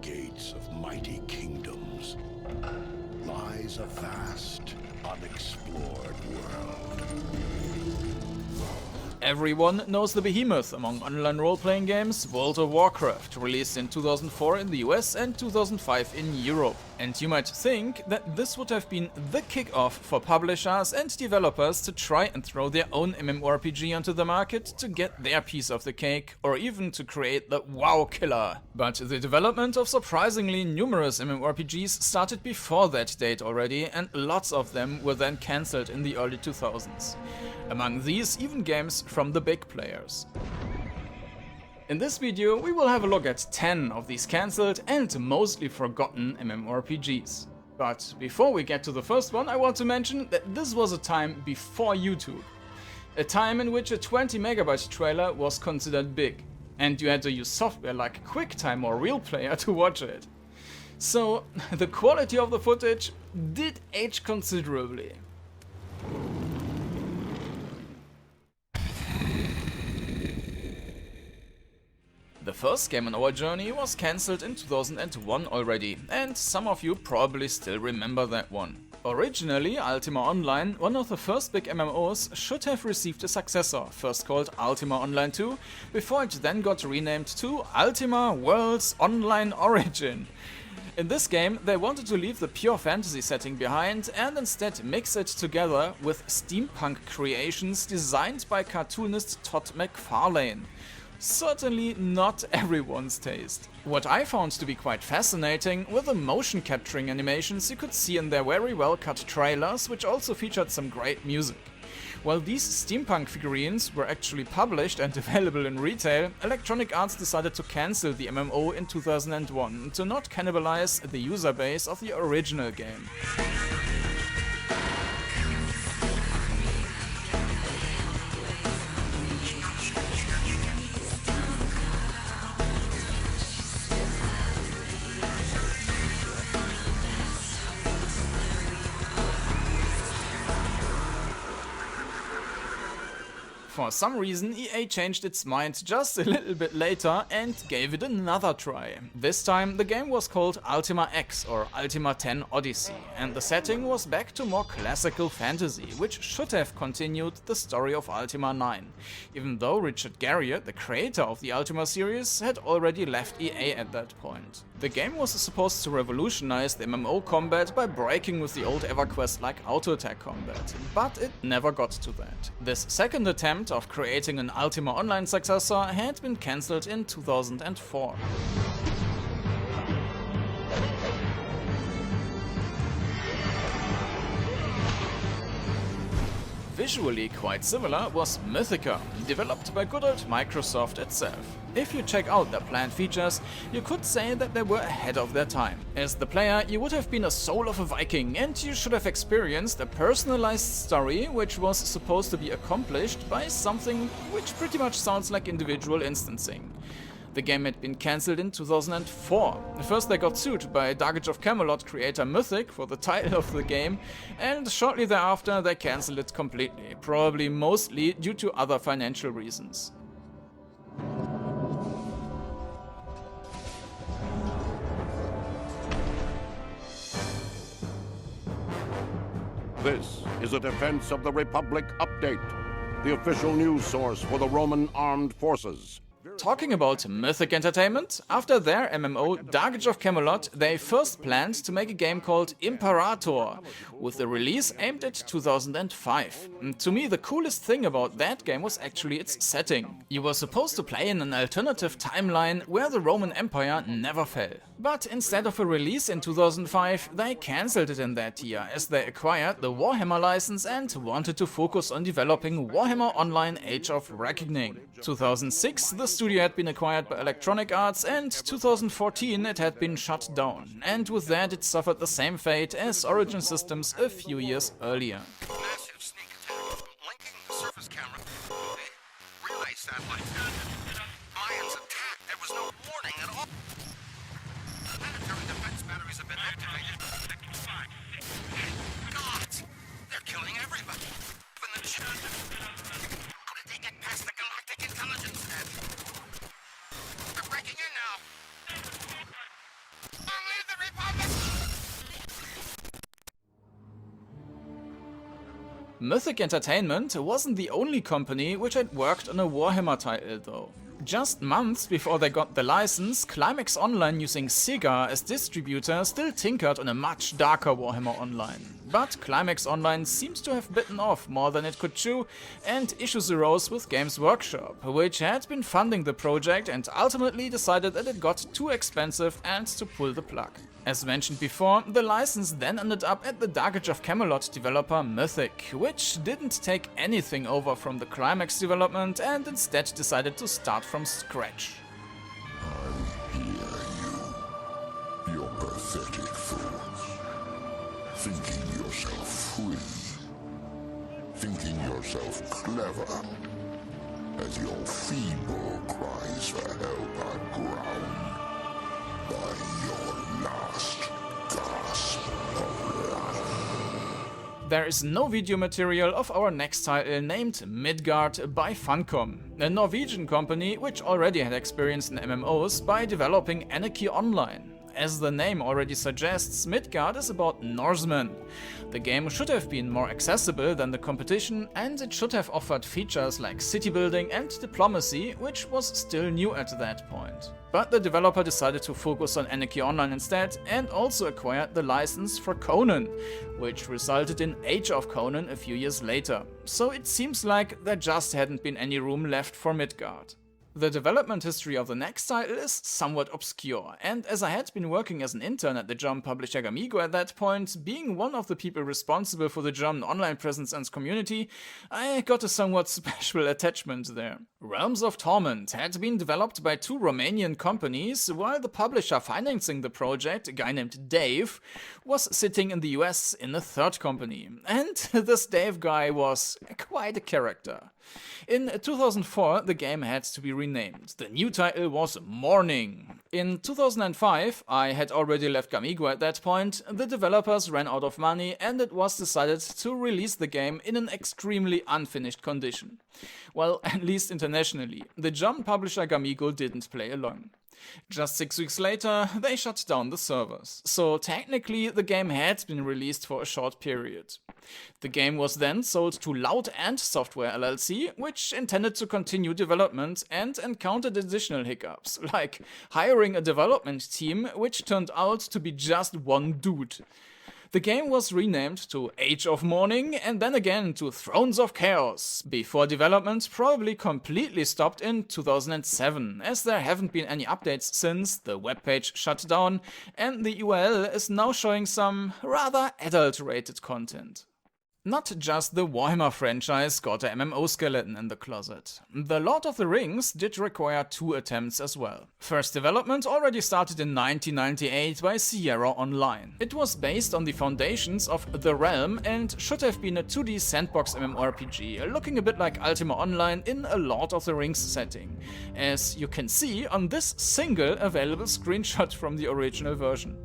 gates of mighty kingdoms lies a vast, unexplored world. Everyone knows the behemoth among online role-playing games, World of Warcraft, released in 2004 in the US and 2005 in Europe. And you might think that this would have been the kick-off for publishers and developers to try and throw their own MMORPG onto the market to get their piece of the cake, or even to create the WoW killer. But the development of surprisingly numerous MMORPGs started before that date already, and lots of them were then cancelled in the early 2000s. Among these, even games from the big players. In this video, we will have a look at 10 of these cancelled and mostly forgotten MMORPGs. But before we get to the first one, I want to mention that this was a time before YouTube. A time in which a 20 megabyte trailer was considered big, and you had to use software like QuickTime or RealPlayer to watch it. So the quality of the footage did age considerably. The first game on our journey was cancelled in 2001 already, and some of you probably still remember that one. Originally, Ultima Online, one of the first big MMOs, should have received a successor, first called Ultima Online 2, before it then got renamed to Ultima Worlds Online Origin. In this game, they wanted to leave the pure fantasy setting behind and instead mix it together with steampunk creations designed by cartoonist Todd McFarlane. Certainly not everyone's taste. What I found to be quite fascinating were the motion capturing animations you could see in their very well cut trailers, which also featured some great music. While these steampunk figurines were actually published and available in retail, Electronic Arts decided to cancel the MMO in 2001 to not cannibalize the user base of the original game. For some reason, EA changed its mind just a little bit later and gave it another try. This time the game was called Ultima X or Ultima X Odyssey, and the setting was back to more classical fantasy, which should have continued the story of Ultima 9, even though Richard Garriott, the creator of the Ultima series, had already left EA at that point. The game was supposed to revolutionize the MMO combat by breaking with the old EverQuest-like auto-attack combat, but it never got to that. This second attempt of creating an Ultima Online successor had been cancelled in 2004. Visually quite similar was Mythica, developed by good old Microsoft itself. If you check out their planned features, you could say that they were ahead of their time. As the player, you would have been a soul of a Viking, and you should have experienced a personalized story which was supposed to be accomplished by something which pretty much sounds like individual instancing. The game had been cancelled in 2004. First they got sued by Dark Age of Camelot creator Mythic for the title of the game, and shortly thereafter they cancelled it completely, probably mostly due to other financial reasons. This is a Defense of the Republic update, the official news source for the Roman armed forces. Talking about Mythic Entertainment, after their MMO Dark Age of Camelot, they first planned to make a game called Imperator, with a release aimed at 2005. To me, the coolest thing about that game was actually its setting. You were supposed to play in an alternative timeline where the Roman Empire never fell. But instead of a release in 2005, they cancelled it in that year, as they acquired the Warhammer license and wanted to focus on developing Warhammer Online Age of Reckoning. 2006, the studio had been acquired by Electronic Arts, and 2014 it had been shut down, and with that it suffered the same fate as Origin Systems a few years earlier. Massive sneak attack linking the surface camera. Relay satellite. Mayans attacked. There was no warning at all. Planetary defense batteries have been activated. God, they're killing everybody. Open the chat. How did they get past the galactic intelligence net? They're breaking in now. Mythic Entertainment wasn't the only company which had worked on a Warhammer title though. Just months before they got the license, Climax Online, using Sega as distributor, still tinkered on a much darker Warhammer Online. But Climax Online seems to have bitten off more than it could chew, and issues arose with Games Workshop, which had been funding the project and ultimately decided that it got too expensive and to pull the plug. As mentioned before, the license then ended up at the Dark Age of Camelot developer Mythic, which didn't take anything over from the Climax development and instead decided to start from scratch. I hear you, your pathetic thoughts. Thinking yourself free. Thinking yourself clever. As your feeble cries for help are drowned by your last gasp of life. There is no video material of our next title, named Midgard by Funcom, a Norwegian company which already had experience in MMOs by developing Anarchy Online. As the name already suggests, Midgard is about Norsemen. The game should have been more accessible than the competition, and it should have offered features like city building and diplomacy, which was still new at that point. But the developer decided to focus on Anarchy Online instead, and also acquired the license for Conan, which resulted in Age of Conan a few years later. So it seems like there just hadn't been any room left for Midgard. The development history of the next title is somewhat obscure, and as I had been working as an intern at the German publisher Gamigo at that point, being one of the people responsible for the German online presence and community, I got a somewhat special attachment there. Realms of Torment had been developed by two Romanian companies, while the publisher financing the project, a guy named Dave, was sitting in the US in a third company. And this Dave guy was quite a character. In 2004, the game had to be renamed. The new title was Mourning. In 2005, I had already left Gamigo at that point, the developers ran out of money and it was decided to release the game in an extremely unfinished condition. Well, at least internationally. The German publisher Gamigo didn't play along. Just 6 weeks later, they shut down the servers, so technically the game had been released for a short period. The game was then sold to Loud Ant Software LLC, which intended to continue development and encountered additional hiccups, like hiring a development team which turned out to be just one dude. The game was renamed to Age of Mourning and then again to Thrones of Chaos, before development probably completely stopped in 2007, as there haven't been any updates since, the webpage shut down, and the URL is now showing some rather adult-rated content. Not just the Warhammer franchise got a MMO skeleton in the closet. The Lord of the Rings did require 2 attempts as well. First development already started in 1998 by Sierra Online. It was based on the foundations of The Realm and should have been a 2D sandbox MMORPG, looking a bit like Ultima Online in a Lord of the Rings setting, as you can see on this single available screenshot from the original version.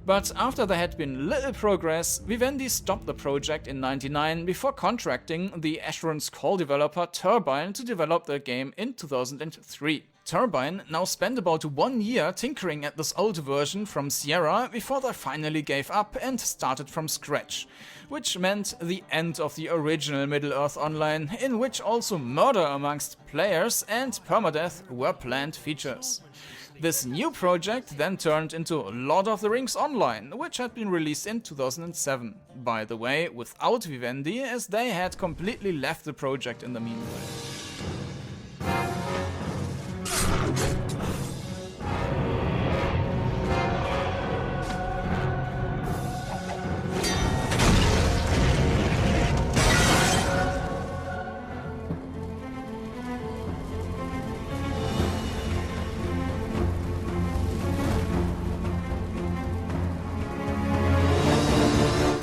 But after there had been little progress, Vivendi stopped the project in '99 before contracting the Asheron's Call developer Turbine to develop the game in 2003. Turbine now spent about 1 year tinkering at this old version from Sierra before they finally gave up and started from scratch, which meant the end of the original Middle-earth Online, in which also murder amongst players and permadeath were planned features. This new project then turned into Lord of the Rings Online, which had been released in 2007. By the way, without Vivendi, as they had completely left the project in the meanwhile.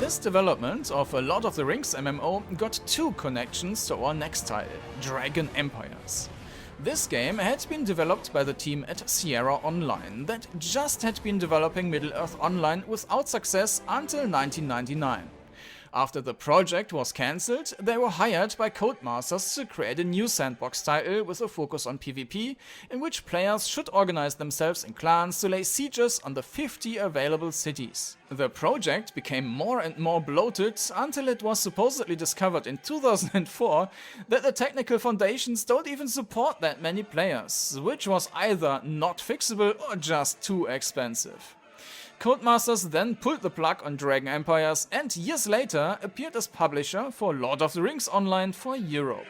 This development of a Lord of the Rings MMO got 2 connections to our next title, Dragon Empires. This game had been developed by the team at Sierra Online that just had been developing Middle-earth Online without success until 1999. After the project was cancelled, they were hired by Codemasters to create a new sandbox title with a focus on PvP, in which players should organize themselves in clans to lay sieges on the 50 available cities. The project became more and more bloated until it was supposedly discovered in 2004 that the technical foundations don't even support that many players, which was either not fixable or just too expensive. Codemasters then pulled the plug on Dragon Empires and years later appeared as publisher for Lord of the Rings Online for Europe.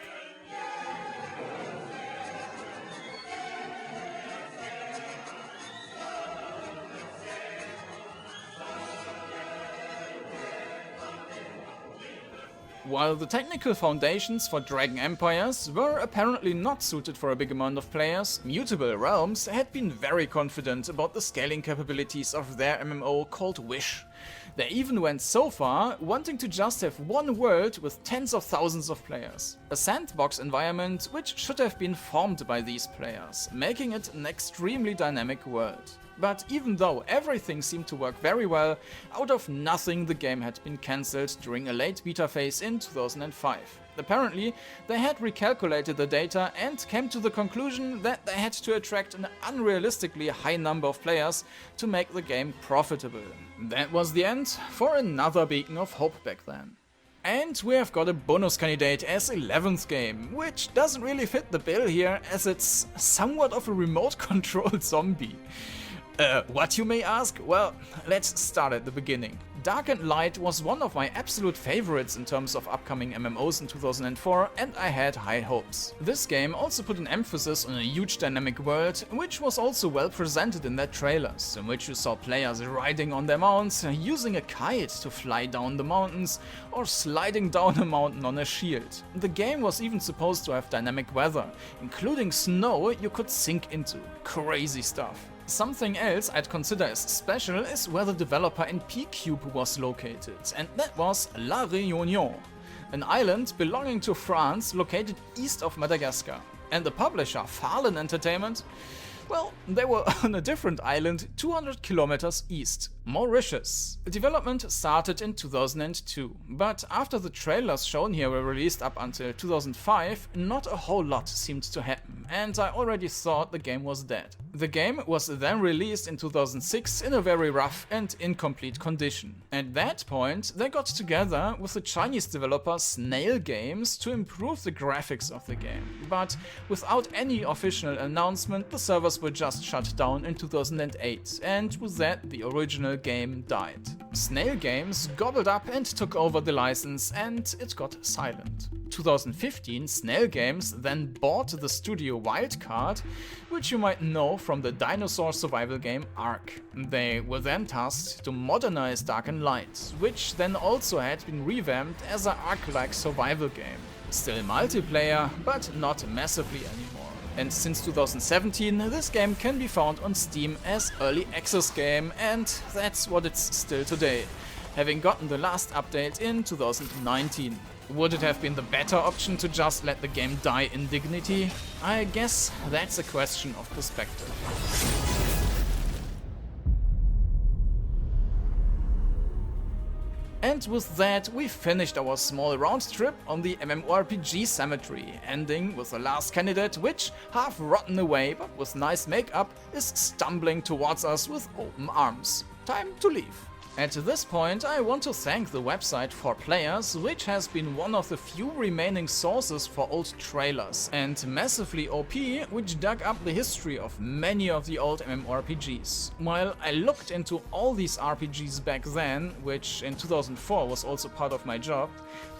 While the technical foundations for Dragon Empires were apparently not suited for a big amount of players, Mutable Realms had been very confident about the scaling capabilities of their MMO called Wish. They even went so far wanting to just have one world with tens of thousands of players. A sandbox environment which should have been formed by these players, making it an extremely dynamic world. But even though everything seemed to work very well, out of nothing the game had been cancelled during a late beta phase in 2005. Apparently, they had recalculated the data and came to the conclusion that they had to attract an unrealistically high number of players to make the game profitable. That was the end for another beacon of hope back then. And we have got a bonus candidate as 11th game, which doesn't really fit the bill here as it's somewhat of a remote-controlled zombie. What you may ask? Well, let's start at the beginning. Dark and Light was one of my absolute favorites in terms of upcoming MMOs in 2004, and I had high hopes. This game also put an emphasis on a huge dynamic world, which was also well presented in their trailers, in which you saw players riding on their mounts, using a kite to fly down the mountains, or sliding down a mountain on a shield. The game was even supposed to have dynamic weather, including snow you could sink into. Crazy stuff. Something else I'd consider as special is where the developer in P-Cube was located, and that was La Réunion, an island belonging to France located east of Madagascar. And the publisher, Farlen Entertainment, well, they were on a different island 200 kilometers east, Mauritius. Development started in 2002, but after the trailers shown here were released up until 2005, not a whole lot seemed to happen, and I already thought the game was dead. The game was then released in 2006 in a very rough and incomplete condition. At that point, they got together with the Chinese developer Snail Games to improve the graphics of the game, but without any official announcement, the servers were just shut down in 2008, and with that the original game died. Snail Games gobbled up and took over the license, and it got silent. 2015, Snail Games then bought the studio Wildcard, which you might know from the dinosaur survival game Ark. They were then tasked to modernize Dark and Light, which then also had been revamped as an Ark-like survival game. Still multiplayer, but not massively anymore. And since 2017, this game can be found on Steam as Early Access game, and that's what it's still today, having gotten the last update in 2019. Would it have been the better option to just let the game die in dignity? I guess that's a question of perspective. And with that, we finished our small round trip on the MMORPG cemetry, ending with the last candidate which, half rotten away but with nice makeup, is stumbling towards us with open arms. Time to leave. At this point, I want to thank the website For Players, which has been one of the few remaining sources for old trailers, and Massively OP, which dug up the history of many of the old MMORPGs. While I looked into all these RPGs back then, which in 2004 was also part of my job,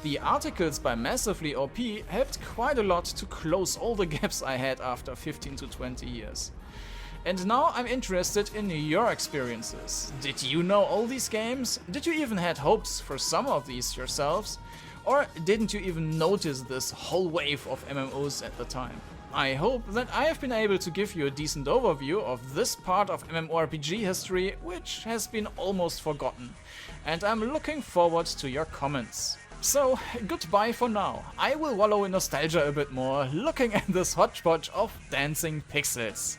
the articles by Massively OP helped quite a lot to close all the gaps I had after 15 to 20 years. And now I'm interested in your experiences. Did you know all these games? Did you even had hopes for some of these yourselves? Or didn't you even notice this whole wave of MMOs at the time? I hope that I have been able to give you a decent overview of this part of MMORPG history, which has been almost forgotten. And I'm looking forward to your comments. So, goodbye for now. I will wallow in nostalgia a bit more, looking at this hodgepodge of dancing pixels.